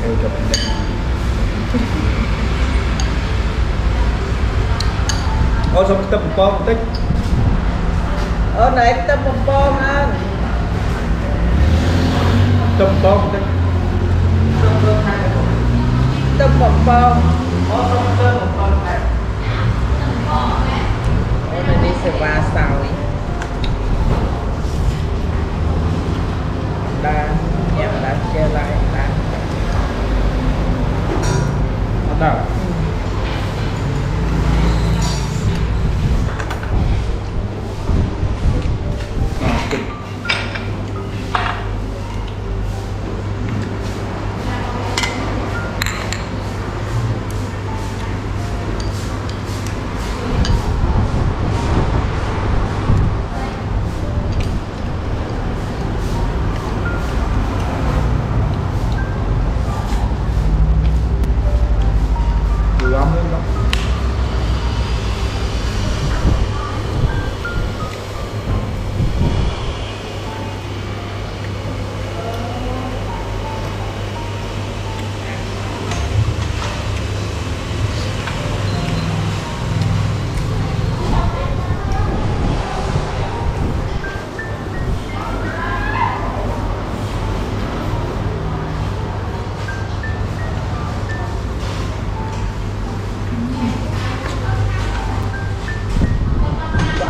Ôi trời ơi. Ôi sao tập một con tích. Này tâm một con anh. Tập một con tích. Tâm một con. Này đi sẽ va sao ấy. Đa nhẹ đã che lại đa. Bắt đầu.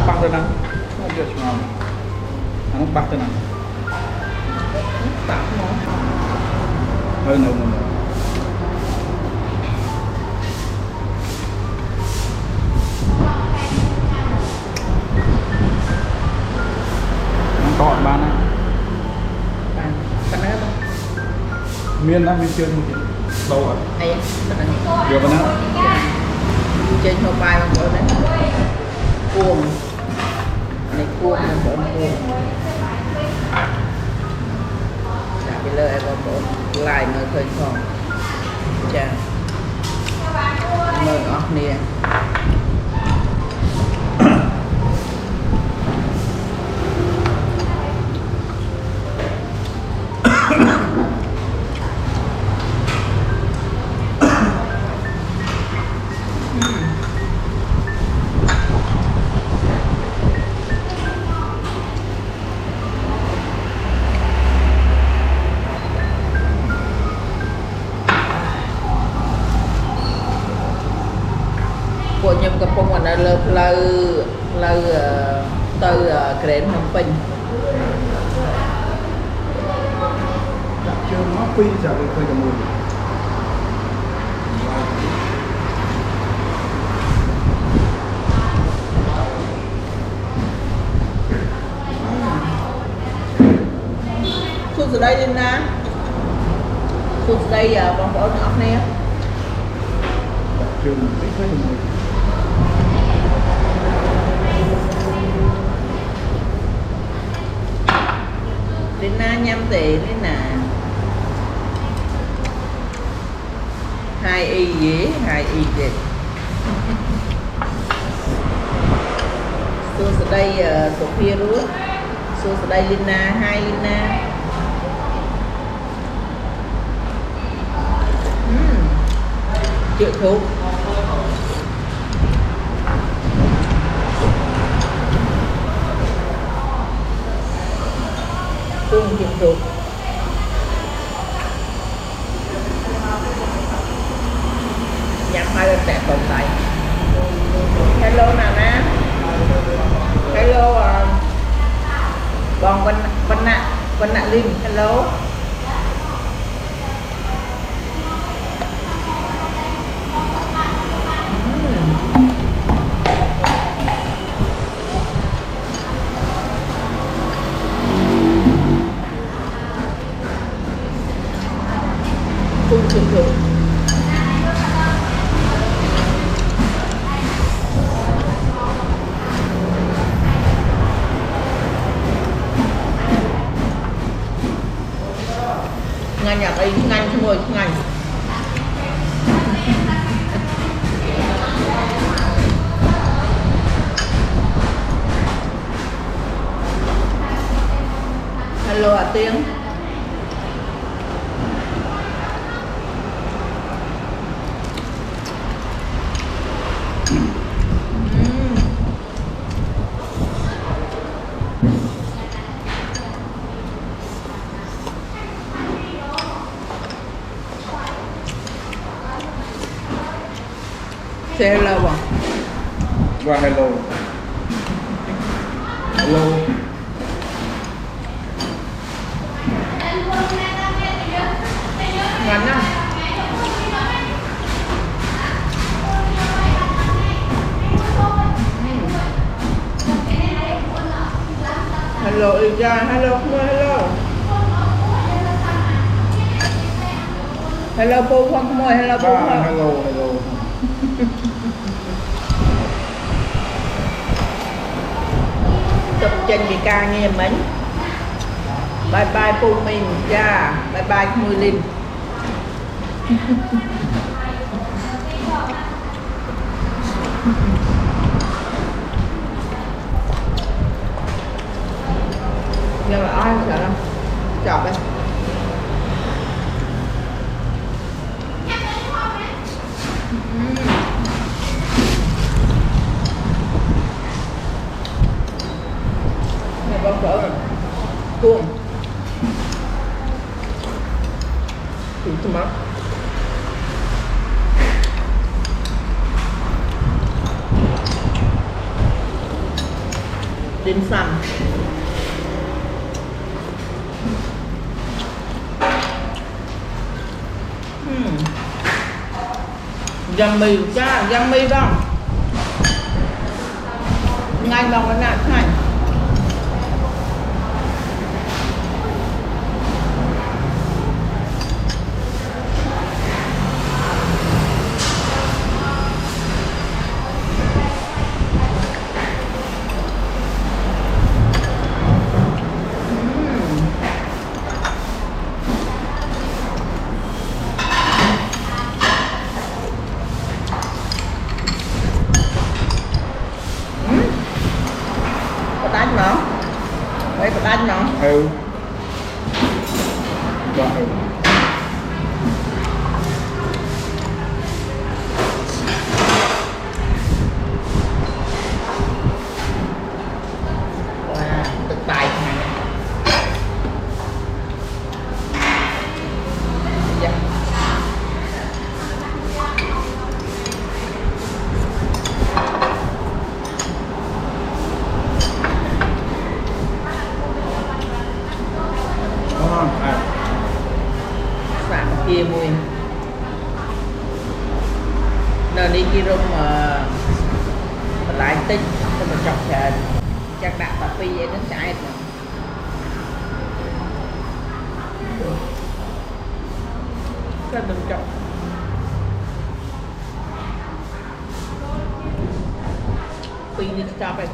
Bạc tên nào? Không biết nào. Nó bạc tên nào? Bạc nó. Hơi nồng nồng. Nó còn bán á. Bán. Bán nó không? Miên á, miên chưa một đâu rồi. Đây á. Vừa bán á. Trên hồ bài bằng bữa đấy. Cuồng. Này cuồng là bữa cuồng. Bây giờ em có lại nơi khơi phòng. Chà. Mời ốc nè. Của nhầm cái phong ở nơi lơ từ Kren Hồng Bình. Chưa nó phi giờ được khơi cả mùi. Xuống từ đây lên nè. Xuống từ đây bằng bữa ốc nè. Chưa một tí khơi cả mùi. Đến na nhâm tệ đến nè. 2 y dễ 2 y dễ. Xuống từ đây Sophia rúa. Xuống từ đây Lina 2 Lina. Chịu thuốc. Tương chịu thuốc. Nhằm hai bên tẹt tồn tại. Hello nào nè. Hello Bon Vân Nạ Linh. Hello. Tương chịu thuốc. Ngành nhạc ấy, ngành không ngồi ngành. Hello ạ Tiếng. Say hello không? Và hello. Hello. Ngắn không? Hello Ija, hello, come on, hello. Hello Phu không, come on, hello Phu không? Hello, hello. Chụp chân bị ca nghe mấy. Bye bye Phu mình, yeah. Bye bye Mùi Linh. Nhưng mà ai không sợ đâu. Chọc đây. Này con phở rồi. Cuồng. Itu mah. Dim sum. Yummy cha, yummy không? Ngay bằng cái nạt này. Đánh nó. Vậy có đánh nó. Ừ. Rồi. Wow, tự tài này. Dạ. Sạc kia mùi nờ đi kia rung mà lại tích cho mình chọc chợ chắc đặt tập phi vậy nó chạy rồi sao đừng chọc phi đi chọc ấy